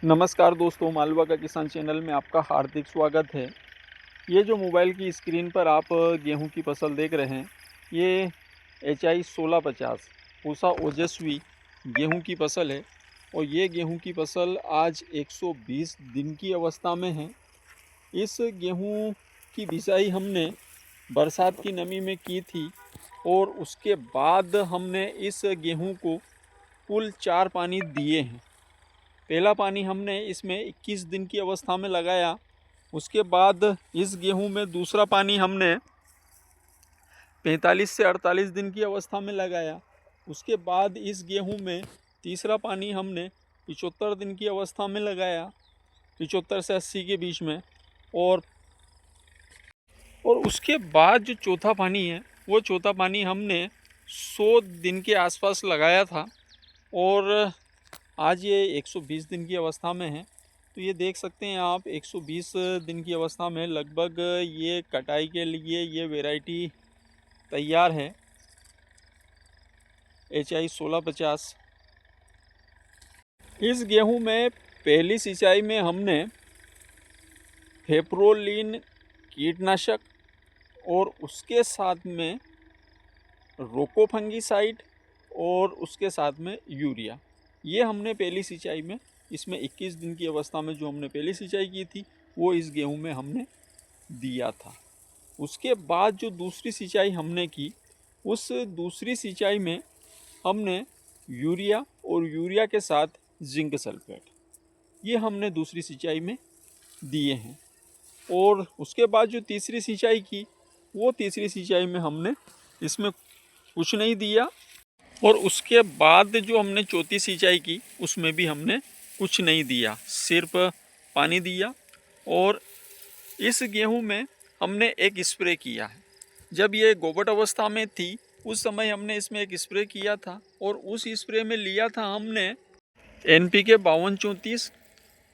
नमस्कार दोस्तों, मालवा का किसान चैनल में आपका हार्दिक स्वागत है। ये जो मोबाइल की स्क्रीन पर आप गेहूं की फसल देख रहे हैं, ये HI 1650 पूसा ओजस्वी गेहूं की फसल है। और ये गेहूं की फसल आज 120 दिन की अवस्था में है। इस गेहूं की बिजाई हमने बरसात की नमी में की थी और उसके बाद हमने इस गेहूं को कुल 4 पानी दिए हैं। पहला पानी हमने इसमें 21 दिन की अवस्था में लगाया। उसके बाद इस गेहूं में दूसरा पानी हमने 45 से 48 दिन की अवस्था में लगाया। उसके बाद इस गेहूं में तीसरा पानी हमने 75 दिन की अवस्था में लगाया, 75 से 80 के बीच में। और उसके बाद जो चौथा पानी है, वो चौथा पानी हमने 100 दिन के आसपास लगाया था। और आज ये 120 दिन की अवस्था में है। तो ये देख सकते हैं आप, 120 दिन की अवस्था में लगभग ये कटाई के लिए ये वैरायटी तैयार है, HI 1650। इस गेहूं में पहली सिंचाई में हमने फेप्रोलिन कीटनाशक और उसके साथ में रोको फंगीसाइड और उसके साथ में यूरिया, ये हमने पहली सिंचाई में, इसमें 21 दिन की अवस्था में जो हमने पहली सिंचाई की थी वो इस गेहूं में हमने दिया था। उसके बाद जो दूसरी सिंचाई हमने की, उस दूसरी सिंचाई में हमने यूरिया और यूरिया के साथ जिंक सल्फेट, ये हमने दूसरी सिंचाई में दिए हैं। और उसके बाद जो तीसरी सिंचाई की, वो तीसरी सिंचाई में हमने इसमें कुछ नहीं दिया। और उसके बाद जो हमने चौथी सिंचाई की, उसमें भी हमने कुछ नहीं दिया, सिर्फ पानी दिया। और इस गेहूं में हमने एक स्प्रे किया है। जब ये गोबट अवस्था में थी उस समय हमने इसमें एक स्प्रे किया था, और उस स्प्रे में लिया था हमने NPK 5234,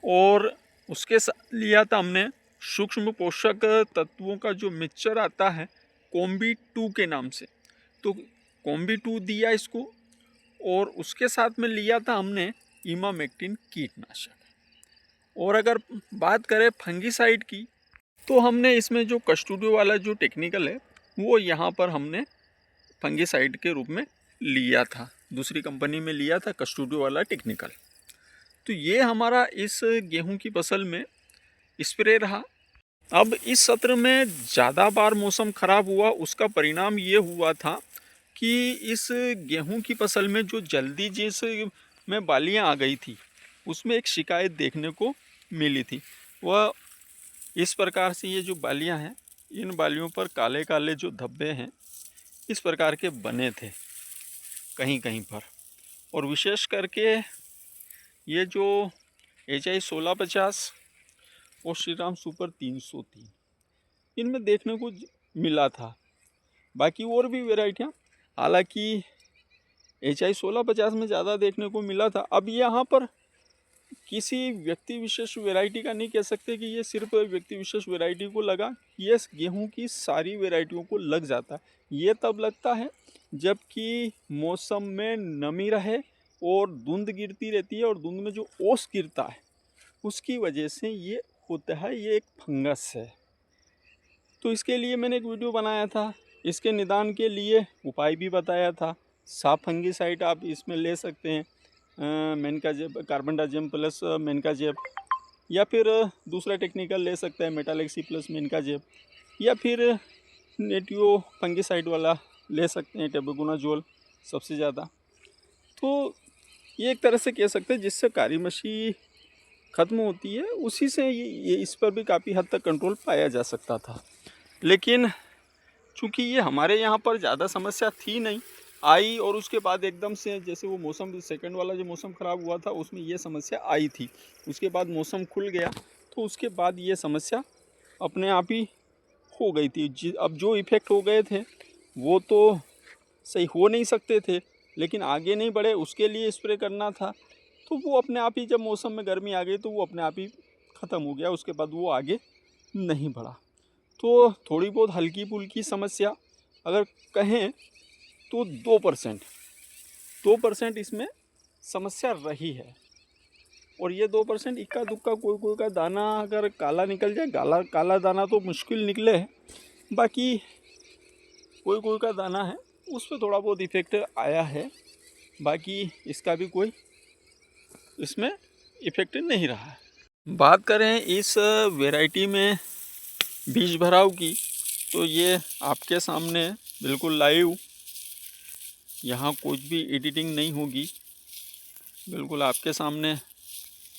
और उसके साथ लिया था हमने सूक्ष्म पोषक तत्वों का जो मिक्सचर आता है कॉम्बी 2 के नाम से, तो कॉम्बी 2 दिया इसको। और उसके साथ में लिया था हमने इमामेक्टिन कीटनाशक। और अगर बात करें फंगीसाइड की, तो हमने इसमें जो कस्टूडियो वाला जो टेक्निकल है, वो यहाँ पर हमने फंगीसाइड के रूप में लिया था, दूसरी कंपनी में लिया था कस्टूडियो वाला टेक्निकल। तो ये हमारा इस गेहूं की फसल में स्प्रे रहा। अब इस सत्र में ज़्यादा बार मौसम ख़राब हुआ, उसका परिणाम ये हुआ था कि इस गेहूं की फसल में जो जल्दी जिस में बालियां आ गई थी, उसमें एक शिकायत देखने को मिली थी। वह इस प्रकार से, ये जो बालियां हैं, इन बालियों पर काले काले जो धब्बे हैं, इस प्रकार के बने थे कहीं कहीं पर। और विशेष करके ये जो HI 1650 और श्रीराम सुपर 303, इनमें देखने को मिला था। बाकी और भी वेराइटियाँ, हालांकि HI 1650 में ज़्यादा देखने को मिला था। अब यहाँ पर किसी व्यक्ति विशेष वैरायटी का नहीं कह सकते कि ये सिर्फ व्यक्ति विशेष वैरायटी को लगा, ये गेहूं की सारी वैरायटियों को लग जाता है। ये तब लगता है जबकि मौसम में नमी रहे और धुंध गिरती रहती है, और धुंध में जो ओस गिरता है उसकी वजह से ये होता है, ये एक फंगस है। तो इसके लिए मैंने एक वीडियो बनाया था, इसके निदान के लिए उपाय भी बताया था। साफ फंगीसाइड आप इसमें ले सकते हैं, मेनकाजेब, कार्बनडाजिम प्लस मेनकाजेब, या फिर दूसरा टेक्निकल ले सकते हैं मेटालेक्सी प्लस मेनकाजेब, या फिर नेटियो फंगीसाइड वाला ले सकते हैं, टेबुकोनाजोल सबसे ज़्यादा। तो ये एक तरह से कह सकते हैं जिससे कारीमशी ख़त्म होती है, उसी से ये इस पर भी काफ़ी हद तक कंट्रोल पाया जा सकता था। लेकिन चूँकि ये हमारे यहाँ पर ज़्यादा समस्या थी नहीं आई, और उसके बाद एकदम से जैसे वो मौसम सेकंड वाला जो मौसम ख़राब हुआ था उसमें ये समस्या आई थी, उसके बाद मौसम खुल गया तो उसके बाद ये समस्या अपने आप ही हो गई थी। अब जो इफ़ेक्ट हो गए थे वो तो सही हो नहीं सकते थे, लेकिन आगे नहीं बढ़े, उसके लिए स्प्रे करना था। तो वो अपने आप ही, जब मौसम में गर्मी आ गई तो वो अपने आप ही ख़त्म हो गया, उसके बाद वो आगे नहीं बढ़ा। तो थोड़ी बहुत हल्की फुल्की समस्या अगर कहें तो 2% इसमें समस्या रही है। और ये 2% इक्का दुक्का कोई कोई का दाना अगर काला निकल जाए, काला दाना तो मुश्किल निकले है, बाकी कोई कोई का दाना है उस पर थोड़ा बहुत इफ़ेक्ट आया है, बाकी इसका भी कोई इसमें इफ़ेक्ट नहीं रहा है। बात करें इस वैरायटी में बीज भराव की, तो ये आपके सामने बिल्कुल लाइव, यहाँ कुछ भी एडिटिंग नहीं होगी, बिल्कुल आपके सामने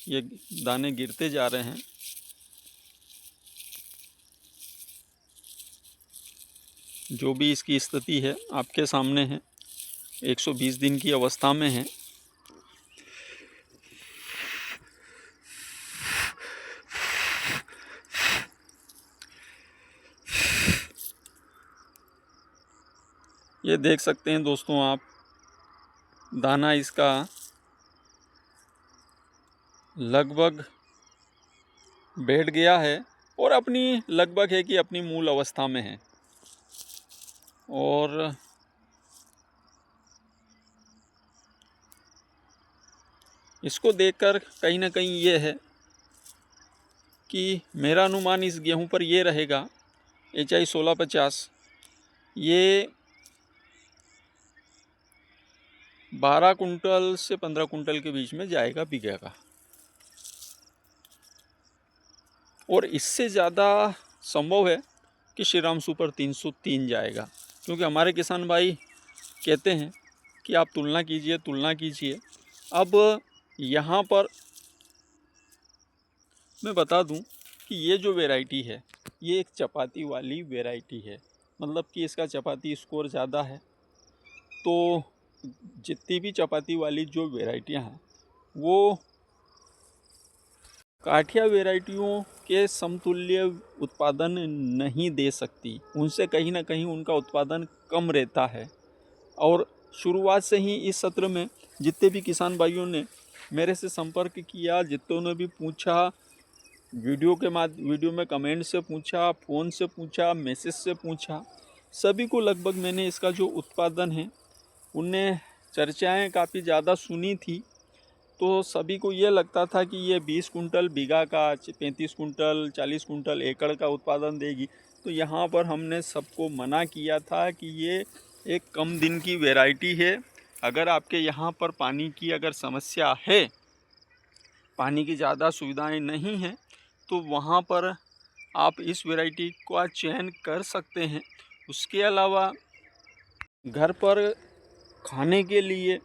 ये दाने गिरते जा रहे हैं। जो भी इसकी स्थिति है आपके सामने है, 120 दिन की अवस्था में है। ये देख सकते हैं दोस्तों आप, दाना इसका लगभग बैठ गया है और अपनी लगभग है कि अपनी मूल अवस्था में है। और इसको देखकर कहीं ना कहीं ये है कि मेरा अनुमान इस गेहूं पर ये रहेगा, HI 1650 ये 12 कुंटल से 15 कुंटल के बीच में जाएगा, बिकेगा। और इससे ज़्यादा संभव है कि श्रीराम सुपर 303 जाएगा, क्योंकि हमारे किसान भाई कहते हैं कि आप तुलना कीजिए। अब यहाँ पर मैं बता दूं कि ये जो वैरायटी है ये एक चपाती वाली वैरायटी है, मतलब कि इसका चपाती स्कोर ज़्यादा है। तो जितनी भी चपाती वाली जो वैरायटियाँ हैं वो काठिया वैरायटियों के समतुल्य उत्पादन नहीं दे सकती, उनसे कहीं ना कहीं उनका उत्पादन कम रहता है। और शुरुआत से ही इस सत्र में जितने भी किसान भाइयों ने मेरे से संपर्क किया, जितनों ने भी पूछा, वीडियो में कमेंट से पूछा, फ़ोन से पूछा, मैसेज से पूछा, सभी को लगभग मैंने इसका जो उत्पादन है उनने चर्चाएं काफ़ी ज़्यादा सुनी थी। तो सभी को ये लगता था कि ये 20 कुंटल बीघा का, 35 कुंटल, 40 कुंटल एकड़ का उत्पादन देगी। तो यहाँ पर हमने सबको मना किया था कि ये एक कम दिन की वैरायटी है। अगर आपके यहाँ पर पानी की अगर समस्या है, पानी की ज़्यादा सुविधाएं नहीं हैं, तो वहाँ पर आप इस वैरायटी का चयन कर सकते हैं। उसके अलावा घर पर खाने के लिए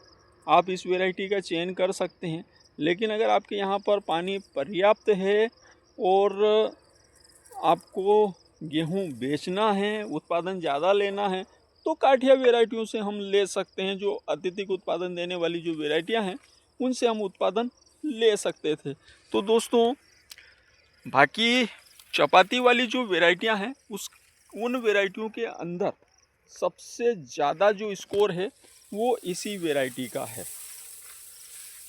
आप इस वैरायटी का चयन कर सकते हैं। लेकिन अगर आपके यहाँ पर पानी पर्याप्त है और आपको गेहूँ बेचना है, उत्पादन ज़्यादा लेना है, तो काठिया वैरायटियों से हम ले सकते हैं। जो अत्यधिक उत्पादन देने वाली जो वैरायटियाँ हैं उनसे हम उत्पादन ले सकते थे। तो दोस्तों, बाकी चपाती वाली जो वैरायटियाँ हैं उन वैरायटियों के अंदर सबसे ज़्यादा जो स्कोर है वो इसी वैरायटी का है।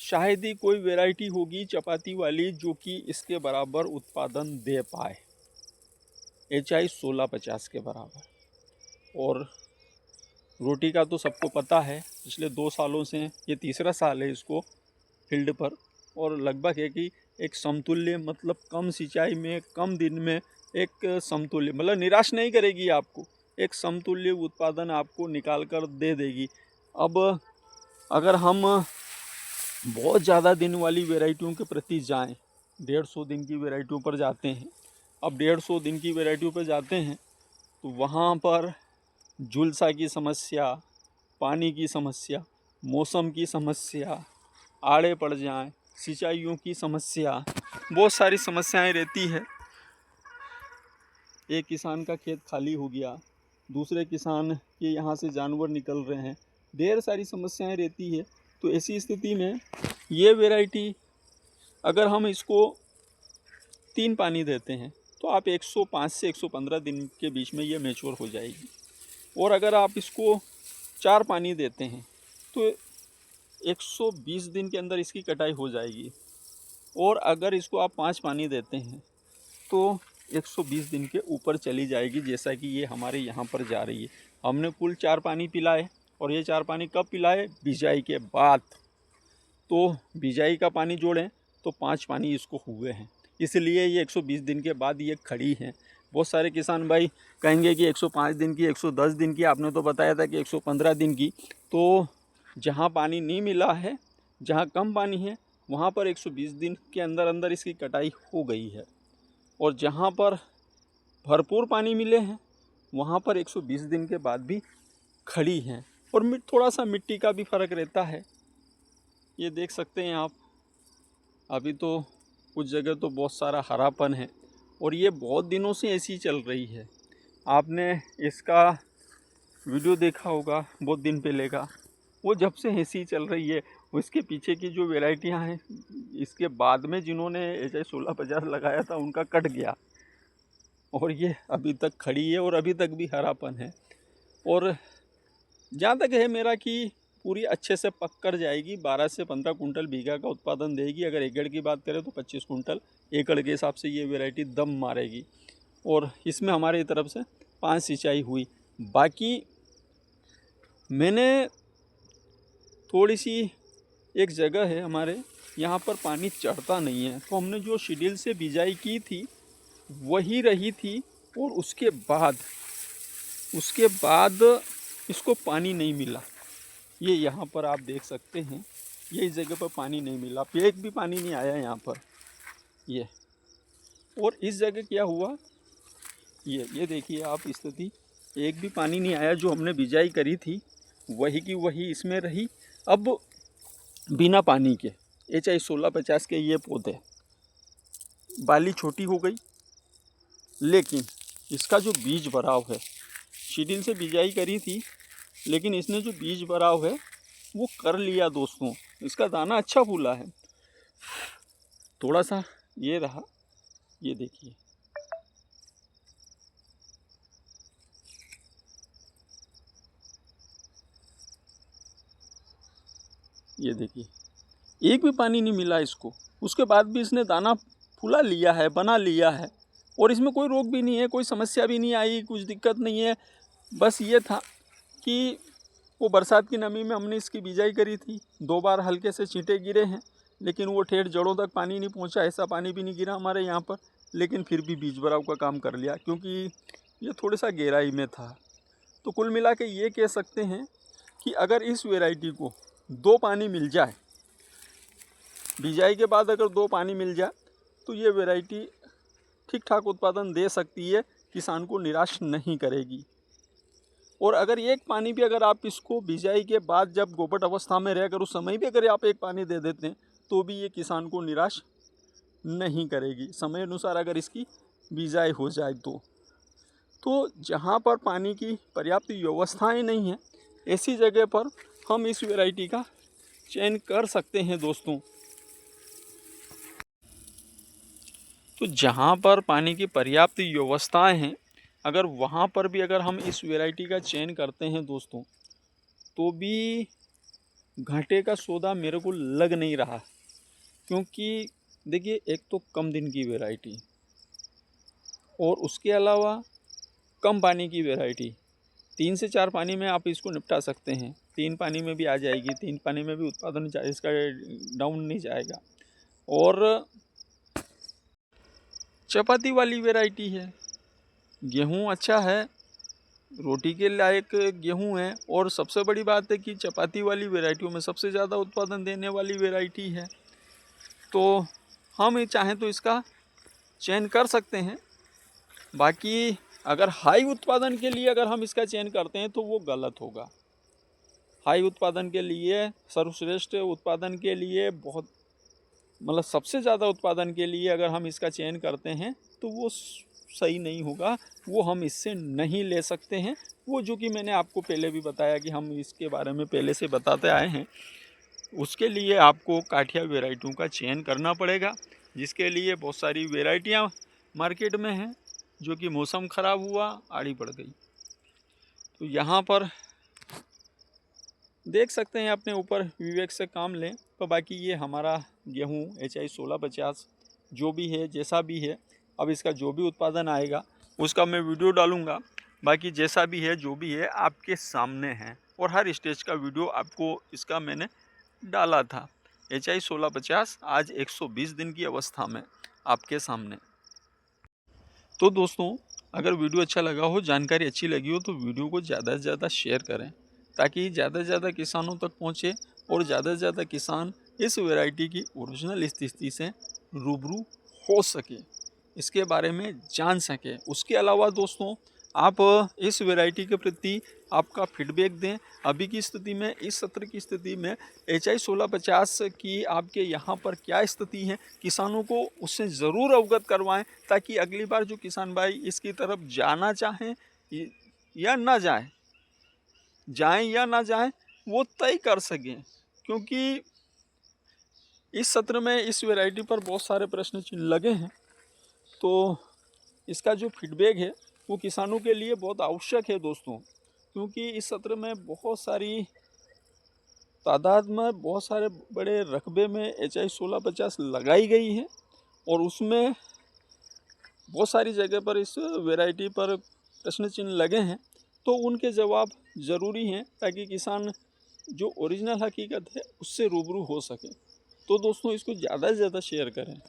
शायद ही कोई वैरायटी होगी चपाती वाली जो कि इसके बराबर उत्पादन दे पाए, HI 1650 के बराबर। और रोटी का तो सबको पता है, पिछले 2 सालों से ये तीसरा साल है इसको फील्ड पर, और लगभग है कि एक समतुल्य, मतलब कम सिंचाई में कम दिन में एक समतुल्य, मतलब निराश नहीं करेगी आपको, एक समतुल्य उत्पादन आपको निकाल कर दे देगी। अब अगर हम बहुत ज़्यादा दिन वाली वैरायटियों के प्रति जाएं, 150 दिन की वैरायटियों पर जाते हैं, अब 150 दिन की वैरायटियों पर जाते हैं तो वहाँ पर झुलसा की समस्या, पानी की समस्या, मौसम की समस्या, आड़े पड़ जाएं, सिंचाइयों की समस्या, बहुत सारी समस्याएं रहती है। एक किसान का खेत खाली हो गया, दूसरे किसान के यहाँ से जानवर निकल रहे हैं, ढेर सारी समस्याएं रहती है। तो ऐसी स्थिति में ये वैरायटी अगर हम इसको 3 पानी देते हैं तो आप 105 से 115 दिन के बीच में ये मैच्योर हो जाएगी। और अगर आप इसको 4 पानी देते हैं तो 120 दिन के अंदर इसकी कटाई हो जाएगी। और अगर इसको आप 5 पानी देते हैं तो 120 दिन के ऊपर चली जाएगी, जैसा कि ये हमारे यहाँ पर जा रही है। हमने कुल 4 पानी पिलाए, और ये 4 पानी कब पिलाए? बिजाई के बाद। तो बिजाई का पानी जोड़ें तो 5 पानी इसको हुए हैं, इसलिए ये 120 दिन के बाद ये खड़ी है। बहुत सारे किसान भाई कहेंगे कि 105 दिन की, 110 दिन की, आपने तो बताया था कि 115 दिन की। तो जहाँ पानी नहीं मिला है, जहाँ कम पानी है, वहाँ पर 120 दिन के अंदर अंदर इसकी कटाई हो गई है, और जहाँ पर भरपूर पानी मिले हैं वहाँ पर 120 दिन के बाद भी खड़ी हैं। और थोड़ा सा मिट्टी का भी फ़र्क रहता है, ये देख सकते हैं आप। अभी तो कुछ जगह तो बहुत सारा हरापन है, और ये बहुत दिनों से ऐसी चल रही है। आपने इसका वीडियो देखा होगा बहुत दिन पहले का, वो जब से ऐसी चल रही है। उसके पीछे की जो वैरायटियां हैं, इसके बाद में जिन्होंने HI 1650 लगाया था उनका कट गया, और ये अभी तक खड़ी है और अभी तक भी हरापन है। और जहाँ तक है मेरा कि पूरी अच्छे से पक कर जाएगी, 12 से 15 कुंटल बीघा का उत्पादन देगी। अगर एकड़ की बात करें तो 25 कुंटल एकड़ के हिसाब से ये वैरायटी दम मारेगी। और इसमें हमारी तरफ से 5 सिंचाई हुई। बाकी मैंने थोड़ी सी, एक जगह है हमारे यहाँ पर पानी चढ़ता नहीं है, तो हमने जो शेड्यूल से बिजाई की थी वही रही थी, और उसके बाद इसको पानी नहीं मिला। ये यहाँ पर आप देख सकते हैं, ये इस जगह पर पानी नहीं मिला, एक भी पानी नहीं आया यहाँ पर ये। और इस जगह क्या हुआ, ये देखिए आप स्थिति, एक भी पानी नहीं आया। जो हमने बिजाई करी थी वही की वही इसमें रही। अब बिना पानी के HI 1650 के ये पौधे, बाली छोटी हो गई, लेकिन इसका जो बीज भराव है, शेड्यूल से बिजाई करी थी लेकिन इसने जो बीज भराव है वो कर लिया दोस्तों। इसका दाना अच्छा फूला है, थोड़ा सा ये रहा, ये देखिए, ये देखिए, एक भी पानी नहीं मिला इसको। उसके बाद भी इसने दाना फूला लिया है, बना लिया है, और इसमें कोई रोग भी नहीं है, कोई समस्या भी नहीं आई, कुछ दिक्कत नहीं है। बस ये था कि वो बरसात की नमी में हमने इसकी बिजाई करी थी, 2 बार हल्के से छींटे गिरे हैं, लेकिन वो ठेठ जड़ों तक पानी नहीं पहुंचा। ऐसा पानी भी नहीं गिरा हमारे यहाँ पर, लेकिन फिर भी बीज भराव का काम कर लिया, क्योंकि ये थोड़ा सा गहराई में था। तो कुल मिला के ये कह सकते हैं कि अगर इस वैरायटी को 2 पानी मिल जाए, बिजाई के बाद अगर 2 पानी मिल जाए, तो ये वैरायटी ठीक ठाक उत्पादन दे सकती है, किसान को निराश नहीं करेगी। और अगर एक पानी भी अगर आप इसको बिजाई के बाद जब गोपट अवस्था में रहकर उस समय भी अगर आप एक पानी दे देते हैं, तो भी ये किसान को निराश नहीं करेगी, समय अनुसार अगर इसकी बिजाई हो जाए तो जहाँ पर पानी की पर्याप्त व्यवस्थाएं नहीं हैं, ऐसी जगह पर हम इस वैरायटी का चयन कर सकते हैं दोस्तों। तो जहाँ पर पानी की पर्याप्त व्यवस्थाएं हैं, अगर वहाँ पर भी अगर हम इस वैरायटी का चयन करते हैं दोस्तों, तो भी घाटे का सौदा मेरे को लग नहीं रहा। क्योंकि देखिए, एक तो कम दिन की वैरायटी, और उसके अलावा कम पानी की वैरायटी। 3 से 4 पानी में आप इसको निपटा सकते हैं, 3 पानी में भी आ जाएगी, 3 पानी में भी उत्पादन इसका डाउन नहीं जाएगा। और चपाती वाली वैरायटी है, गेहूँ अच्छा है, रोटी के लायक गेहूँ है, और सबसे बड़ी बात है कि चपाती वाली वैरायटियों में सबसे ज़्यादा उत्पादन देने वाली वैरायटी है। तो हम चाहें तो इसका चयन कर सकते हैं। बाकी अगर हाई उत्पादन के लिए अगर हम इसका चयन करते हैं तो वो गलत होगा। हाई उत्पादन के लिए, सर्वश्रेष्ठ उत्पादन के लिए, बहुत मतलब सबसे ज़्यादा उत्पादन के लिए अगर हम इसका चयन करते हैं तो वो सही नहीं होगा, वो हम इससे नहीं ले सकते हैं। वो जो कि मैंने आपको पहले भी बताया कि हम इसके बारे में पहले से बताते आए हैं, उसके लिए आपको काठिया वैरायटियों का चयन करना पड़ेगा, जिसके लिए बहुत सारी वैरायटियाँ मार्केट में हैं, जो कि मौसम ख़राब हुआ, आड़ी पड़ गई। तो यहाँ पर देख सकते हैं, अपने ऊपर विवेक से काम लें। तो बाकी ये हमारा गेहूँ HI 1650 जो भी है, जैसा भी है, अब इसका जो भी उत्पादन आएगा उसका मैं वीडियो डालूँगा। बाकी जैसा भी है, जो भी है, आपके सामने है, और हर स्टेज का वीडियो आपको इसका मैंने डाला था। HI 1650 आज 120 दिन की अवस्था में आपके सामने। तो दोस्तों, अगर वीडियो अच्छा लगा हो, जानकारी अच्छी लगी हो, तो वीडियो को ज़्यादा से ज़्यादा शेयर करें ताकि ज़्यादा से ज़्यादा किसानों तक पहुँचे और ज़्यादा से ज़्यादा किसान इस वैरायटी की ओरिजिनल स्थिति से रूबरू हो सके, इसके बारे में जान सके। उसके अलावा दोस्तों, आप इस वैरायटी के प्रति आपका फीडबैक दें। अभी की स्थिति में, इस सत्र की स्थिति में HI 1650 की आपके यहाँ पर क्या स्थिति है, किसानों को उससे ज़रूर अवगत करवाएं ताकि अगली बार जो किसान भाई इसकी तरफ जाना चाहें या ना जाएं या ना जाएं, वो तय कर सकें। क्योंकि इस सत्र में इस वैरायटी पर बहुत सारे प्रश्न चिन्ह लगे हैं, तो इसका जो फीडबैक है वो किसानों के लिए बहुत आवश्यक है दोस्तों। क्योंकि इस सत्र में बहुत सारी तादाद में, बहुत सारे बड़े रकबे में HI 1650 लगाई गई है और उसमें बहुत सारी जगह पर इस वैरायटी पर प्रश्न चिन्ह लगे हैं, तो उनके जवाब ज़रूरी हैं ताकि किसान जो ओरिजिनल हकीकत है उससे रूबरू हो सके। तो दोस्तों, इसको ज़्यादा से ज़्यादा शेयर करें।